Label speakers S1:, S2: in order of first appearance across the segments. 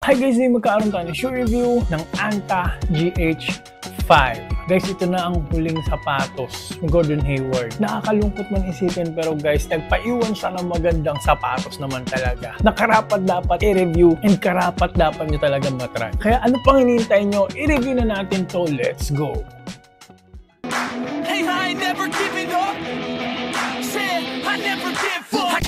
S1: Hi guys, magkakaroon tayo ng shoe review ng Anta GH5. Guys, ito na ang huling sapatos ni Gordon Hayward. Nakakalungkot man isipin pero guys, nagpaiwan siya ng magandang sapatos naman talaga. Na karapat dapat i-review and karapat dapat nyo talaga matry. Kaya ano pang hinihintay nyo? I-review na natin to. Let's go!
S2: Hey, I ain't never giving up. Said I never give up.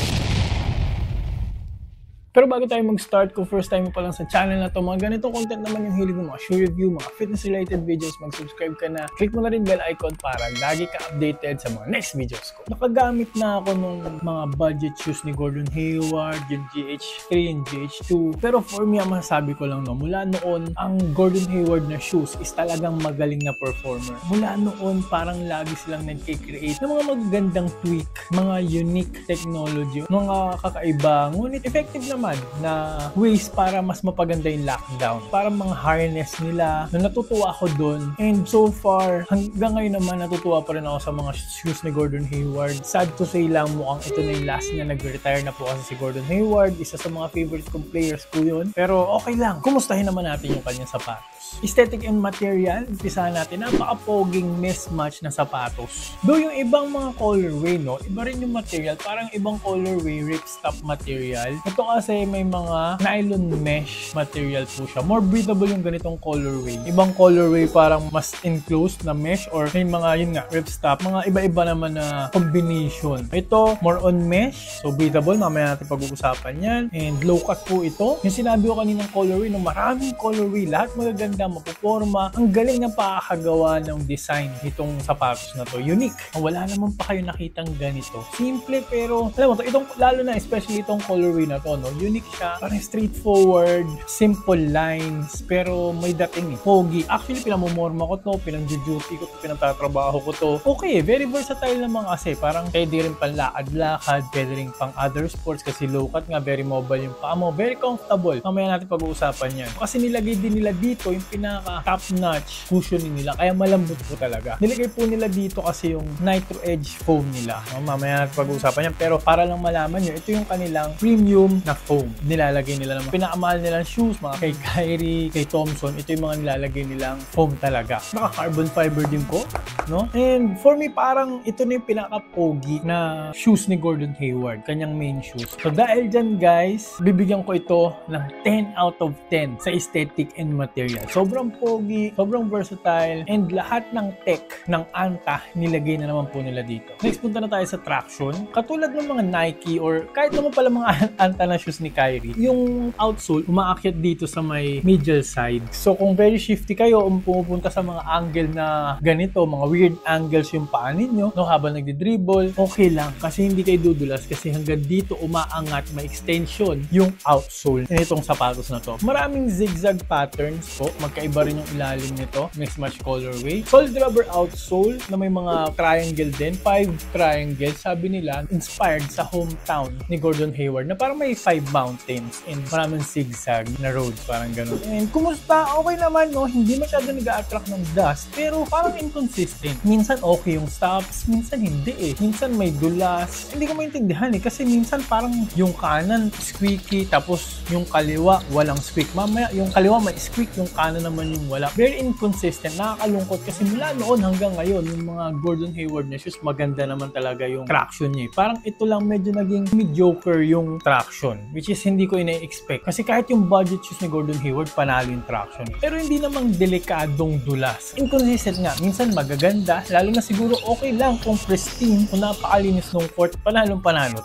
S1: Pero bago tayo mag-start, kung first time mo pa lang sa channel na to, mga ganitong content naman yung hilig mo, mga shoe review, mga fitness-related videos, mag-subscribe ka na. Click mo na rin bell icon para lagi ka updated sa mga next videos ko. Nakagamit na ako ng mga budget shoes ni Gordon Hayward, yung GH3, yung GH2. Pero for me, ang masasabi ko lang, no, mula noon, ang Gordon Hayward na shoes is talagang magaling na performer. Mula noon, parang lagi silang nag-create ng mga magagandang tweak, mga unique technology, mga kakaiba, ngunit effective naman na ways para mas mapaganda yung lockdown. Parang mga harness nila na natutuwa ako dun. And so far, hanggang ngayon naman natutuwa pa rin ako sa mga shoes ni Gordon Hayward. Sad to say lang, mukhang ito na yung last niya. Nag-retire na po kasi si Gordon Hayward. Isa sa mga favorite kong players po yun. Pero okay lang. Kumustahin naman natin yung kanyang sapatos. Aesthetic and material, umpisahan natin. Napaka-poging mismatch na sapatos. Though yung ibang mga colorway, no, iba rin yung material. Parang ibang colorway, ripstop material. Ito kasi may mga nylon mesh material po siya. More breathable yung ganitong colorway. Ibang colorway parang mas enclosed na mesh or may mga, yun nga, ripstop. Mga iba-iba naman na combination. Ito, more on mesh. So, breathable. Mamaya natin pag-uusapan yan. And low cut po ito. Yung sinabi ko kaninang colorway, no, maraming colorway. Lahat magaganda, mapuporma. Ang galing ng pakakagawa ng design itong sapatos na to. Unique. Wala naman pa kayo nakitang ganito. Simple pero, alam mo to, itong, lalo na especially itong colorway na to, no, unique siya. Parang straightforward, simple lines, pero may dating eh. Pogi. Actually, pinamumorma ko to, pinang-duty ko to, pinatatrabaho ko to. Okay, very versatile naman kasi. Parang pwede rin pang lakad-lakad, pwede rin pang other sports kasi low cut nga, very mobile yung paa mo. Very comfortable. Mamaya natin pag-uusapan yan. Kasi nilagay din nila dito yung pinaka top-notch cushioning nila. Kaya malambot po talaga. Nilagay po nila dito kasi yung Nitro Edge foam nila. No? Mamaya natin pag-uusapan yan. Pero para lang malaman nyo, ito yung kanilang premium na foam. Nilalagay nila ng pinakamahal nilang shoes, mga kay Kyrie, kay Thompson. Ito yung mga nilalagay nilang foam talaga. Naka-carbon fiber din po. No? And for me, parang ito na yung pinaka-pogi na shoes ni Gordon Hayward. Kanyang main shoes. So dahil dyan guys, bibigyan ko ito ng 10 out of 10 sa aesthetic and material. Sobrang pogi, sobrang versatile, and lahat ng tech ng Anta, nilagay na naman po nila dito. Next, punta na tayo sa traction. Katulad ng mga Nike or kahit naman pala mga Anta na shoes ni Kyrie, yung outsole, umaakyat dito sa may medial side. So, kung very shifty kayo, pumupunta sa mga angle na ganito, mga weird angles yung paa ninyo, no, habang nagdi-dribble, okay lang. Kasi hindi kayo dudulas kasi hanggang dito umaangat, may extension yung outsole nitong sapatos na to. Maraming zigzag patterns po. Magkaiba rin yung ilalim nito. Mismatch colorway. Solid rubber outsole na may mga triangle din. 5 triangles. Sabi nila, inspired sa hometown ni Gordon Hayward na parang may 5 mountains and maraming zigzag na roads. Parang ganun. And kumusta? Okay naman, no? Hindi masyado nag-a-attract ng dust. Pero parang inconsistent. Minsan okay yung stops. Minsan hindi eh. Minsan may dulas. Hindi ko maintindihan eh. Kasi minsan parang yung kanan squeaky tapos yung kaliwa walang squeak. Mamaya yung kaliwa may squeak, yung kanan naman yung wala. Very inconsistent. Nakakalungkot kasi mula noon hanggang ngayon, yung mga Gordon Hayward na shoes, maganda naman talaga yung traction niya. Parang ito lang medyo naging mediocre yung traction, which is hindi ko ina-expect. Kasi kahit yung budget shoes ni Gordon Hayward, panalo yung traction. Pero hindi namang delikadong dulas. Inconsistent nga. Minsan magaganda, lalo na siguro okay lang kung pristine, kung napakalinis ng court, panalo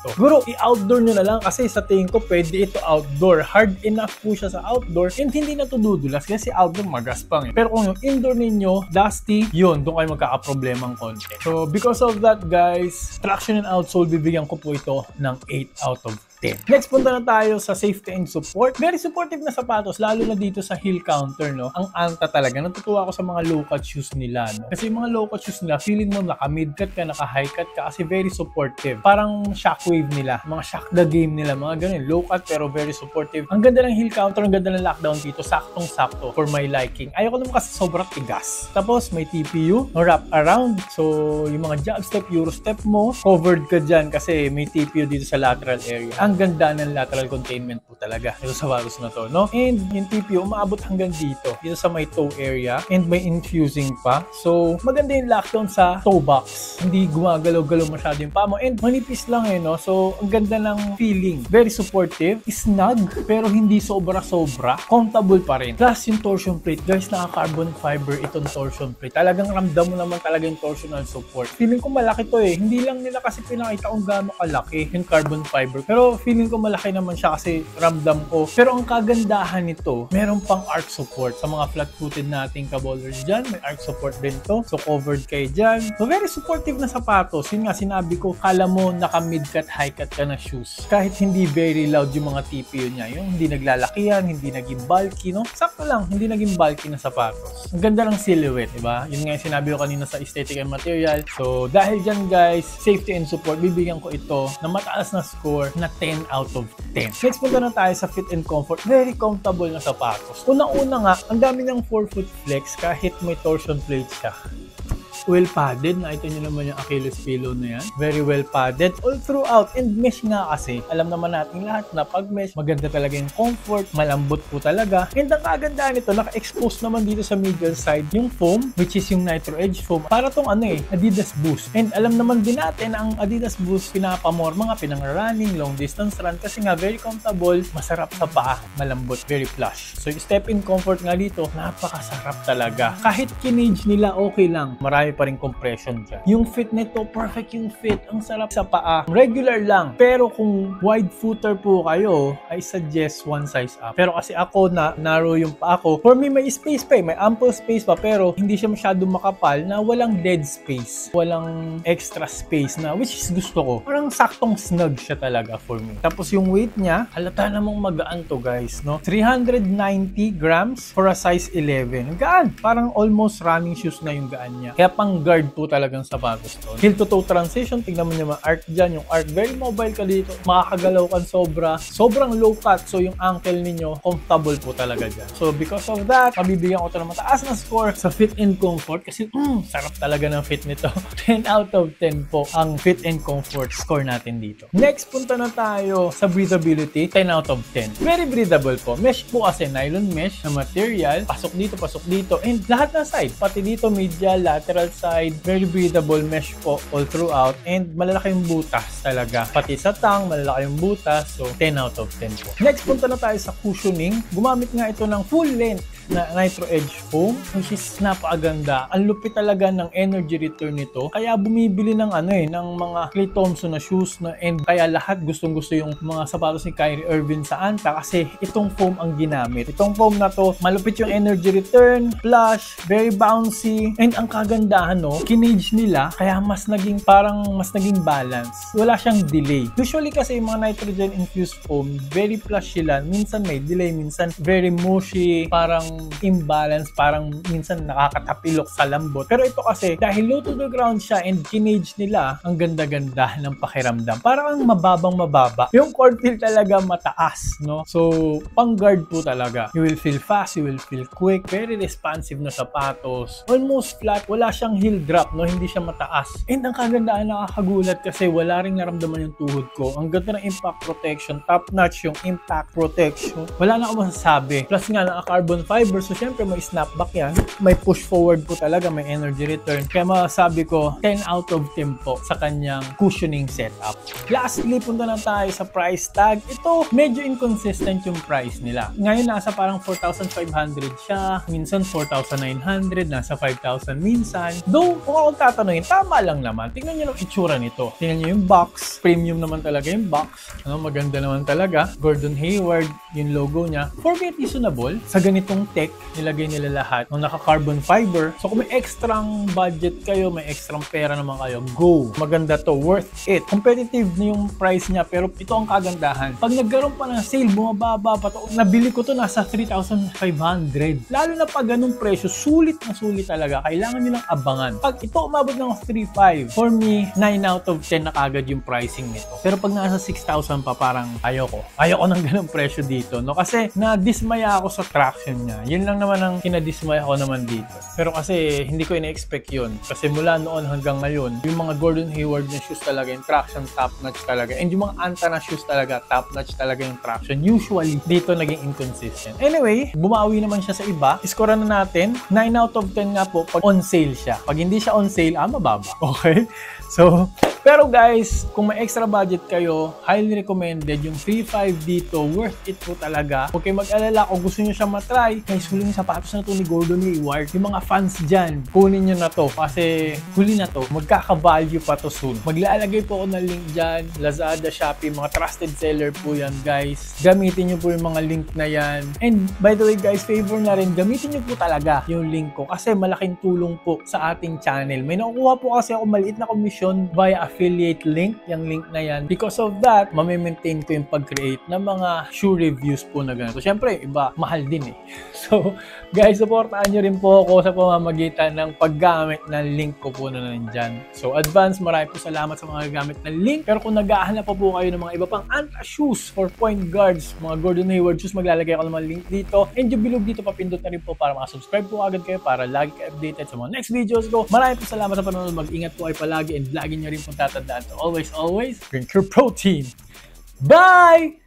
S1: to. Siguro, i-outdoor nyo na lang kasi sa tingin ko, pwede ito outdoor. Hard enough po siya sa outdoor and hindi na to dudulas kasi outdoor magaspang eh. Pero kung yung indoor ninyo, dusty, yun, doon kayo magkakaproblemang konti. So, because of that guys, traction and outsole, bibigyan ko po ito ng 8 out of 10. Next, punta na tayo sa safety and support. Very supportive na sapatos, lalo na dito sa heel counter, no? Ang Anta talaga. Natutuwa ako sa mga low-cut shoes nila, no? Kasi yung mga low-cut shoes nila, feeling mo naka-mid-cut ka, naka-high-cut ka, kasi very supportive. Parang shockwave nila, mga shock the game nila, mga ganun. Low-cut pero very supportive. Ang ganda ng heel counter, ang ganda ng lockdown dito, saktong-sakto for my liking. Ayoko naman kasi sobrang tigas. Tapos, may TPU, no, wrap around. So, yung mga jab step, euro step mo, covered ka dyan kasi may TPU dito sa lateral area. ang ganda ng lateral containment po talaga ito sa sapatos na to, no? And yung TPU umaabot hanggang dito sa may toe area, and may infusing pa. So maganda yung lockdown sa toe box, hindi gumagalaw-galaw masyado yung paa mo, and manipis lang no? So ang ganda ng feeling, very supportive, snug, pero hindi sobra-sobra, comfortable pa rin. Plus yung torsion plate, guys, naka-carbon fiber itong torsion plate. Talagang ramdam mo naman talaga yung torsional support. Feeling ko malaki to hindi lang nila kasi pinakita kung gaano kalaki yung carbon fiber, pero feeling ko malaki naman siya kasi ramdam ko. Pero ang kagandahan nito, meron pang arch support sa mga flat-footed nating kabowlers dyan. May arch support din to, so covered kayo dyan. So very supportive na sapatos. Yun nga, sinabi ko, kala mo naka mid-cut, high-cut ka na shoes. Kahit hindi very loud yung mga TPU niya, yung hindi naglalakihan, hindi naging bulky, no? Sakto lang, hindi naging bulky na sapatos. Ang ganda ng silhouette, diba? Yun nga yung sinabi ko kanina sa aesthetic and material. So dahil dyan, guys, safety and support, bibigyan ko ito na mataas na score na 10 out of 10. Next, punta na tayo sa fit and comfort. Very comfortable na sapatos. Unang-una nga, ang dami ng 4-foot flex kahit may torsion plate siya. Well padded, nakita nyo naman yung Achilles pillow na yan. Very well padded all throughout, and mesh nga kasi. Alam naman natin lahat na pag mesh, maganda talaga yung comfort, malambot po talaga. And ang kagandaan nito, naka-expose naman dito sa middle side yung foam, which is yung Nitro Edge foam. Para tong Adidas Boost. And alam naman din natin na ang Adidas Boost pinapamore mga pinang-running, long distance run, kasi nga very comfortable, masarap sa paa, malambot, very plush. So yung step-in comfort nga dito, napakasarap talaga. Kahit kinage nila, okay lang. Marami pa rin compression dyan. Yung fit nito, perfect yung fit. Ang sarap sa paa. Regular lang. Pero kung wide footer po kayo, I suggest one size up. Pero kasi ako, narrow yung paa ko. For me, may space pa may ample space pa, pero hindi siya masyadong makapal na walang dead space. Walang extra space na, which is gusto ko. Parang saktong snug siya talaga for me. Tapos yung weight niya, halata namang magaan to, guys, no? 390 grams for a size 11. Gaan. Parang almost running shoes na yung gaan niya. Kaya pang guard po talagang sapatos to. Heel to toe transition, tignan mo niya mga arc dyan. Yung arc, very mobile ka dito. Makakagalaw ka sobrang low cut. So yung ankle ninyo, comfortable po talaga dyan. So because of that, mabibigyan ko ito ng mataas na score sa fit and comfort kasi sarap talaga ng fit nito. 10 out of 10 po ang fit and comfort score natin dito. Next, punta na tayo sa breathability. 10 out of 10. Very breathable po. Mesh po kasi, nylon mesh na material. Pasok dito. And lahat ng side, pati dito, medial, lateral side, very breathable mesh po all throughout, and malalaki yung butas talaga. Pati sa tang, malalaki yung butas. So 10 out of 10 po. Next, punta na tayo sa cushioning. Gumamit nga ito ng full length na Nitro Edge foam, which is napakaganda. Ang lupit talaga ng energy return nito. Kaya bumibili ng ng mga Klay Thompson na shoes na, and kaya lahat gustong-gusto yung mga sapatos ni Kyrie Irving sa Anta kasi itong foam ang ginamit. Itong foam na to, malupit yung energy return, plush, very bouncy, and ang kagandahan kinage nila kaya mas naging balance. Wala siyang delay. Usually kasi yung mga nitrogen infused foam, very plush sila. Minsan may delay, minsan very mushy, parang imbalance, parang minsan nakakatapilok sa lambot. Pero ito kasi, dahil low to the ground siya and kinage nila, ang ganda-ganda ng pakiramdam. Parang mababa. Yung core feel talaga mataas, no? So, pang guard po talaga. You will feel fast, you will feel quick, very responsive na sapatos. Almost flat, wala siyang heel drop, no? Hindi siya mataas. And ang kagandaan, nakakagulat kasi wala ring naramdaman yung tuhod ko. Ang ganda ng impact protection, top notch yung impact protection. Wala na ako masasabi. Plus nga, naka-carbon fiber, so syempre may snapback yan. May push forward po talaga, may energy return. Kaya masasabi ko, 10 out of 10 po sa kanyang cushioning setup. Lastly, punta na tayo sa price tag. Ito, medyo inconsistent yung price nila. Ngayon, nasa parang 4,500 siya. Minsan, 4,900. Nasa 5,000 minsan. Though, kung ako tatanungin, tama lang naman. Tingnan nyo yung itsura nito. Tingnan nyo yung box. Premium naman talaga yung box. Maganda naman talaga. Gordon Hayward, yung logo niya. For me, reasonable. Sa ganitong tech, nilagay nila lahat ng naka-carbon fiber. So, kung may extrang budget kayo, may extrang pera naman kayo, go! Maganda to. Worth it. Competitive na yung price niya, pero ito ang kagandahan. Pag nagkaroon pa ng sale, bumababa pa to. Nabili ko to nasa 3,500. Lalo na pag ganung presyo, sulit na sulit talaga. Kailangan nyo lang abangan. Pag ito umabot ng 3,500, for me, 9 out of 10 na kagad yung pricing nito. Pero pag nasa 6,000 pa, parang ayoko ng ganung presyo dito, no? Kasi na-dismaya ako sa traction niya. Yun lang naman ang kinadismay ako naman dito. Pero kasi hindi ko ina-expect yun. Kasi mula noon hanggang ngayon, yung mga Gordon Hayward na shoes talaga, yung traction top-notch talaga. And yung mga Anta na shoes talaga, top-notch talaga yung traction. Usually, dito naging inconsistent. Anyway, bumawi naman siya sa iba. Iskora na natin. 9 out of 10 nga po pag on sale siya. Pag hindi siya on sale, mababa. Okay? So, pero guys, kung may extra budget kayo, highly recommended yung 3.5 dito. Worth it po talaga. Huwag kayo mag-alala kung gusto nyo siya matry. Guys, huli yung sapatos na to ni Gordon Hayward. Yung mga fans dyan, kunin nyo na to. Kasi huli na to. Magkaka-value pa to soon. Maglalagay po ako ng link dyan. Lazada, Shopee, mga trusted seller po yan guys. Gamitin nyo po yung mga link na yan. And by the way guys, favor na rin, gamitin nyo po talaga yung link ko. Kasi malaking tulong po sa ating channel. May nakukuha po kasi ako maliit na commission via affiliate link, yung link na yan. Because of that, mamimaintain ko yung pag-create ng mga shoe reviews po na ganito. Siyempre, iba, mahal din eh. So, guys, supportaan nyo rin po ako sa pamamagitan ng paggamit ng link ko po na nandyan. So, advance, marami po salamat sa mga gamit ng link. Pero kung naghahanap pa po kayo ng mga iba pang Anta shoes for point guards, mga Gordon Hayward shoes, maglalagay ako ng mga link dito. And yung bilog dito, papindot na rin po para makasubscribe po agad kayo para lagi ka-updated sa mga next videos ko. Marami po salamat sa panonood. Mag-ingat po kayo palagi and lagi nyo rin po tatandaan to always drink your protein. Bye!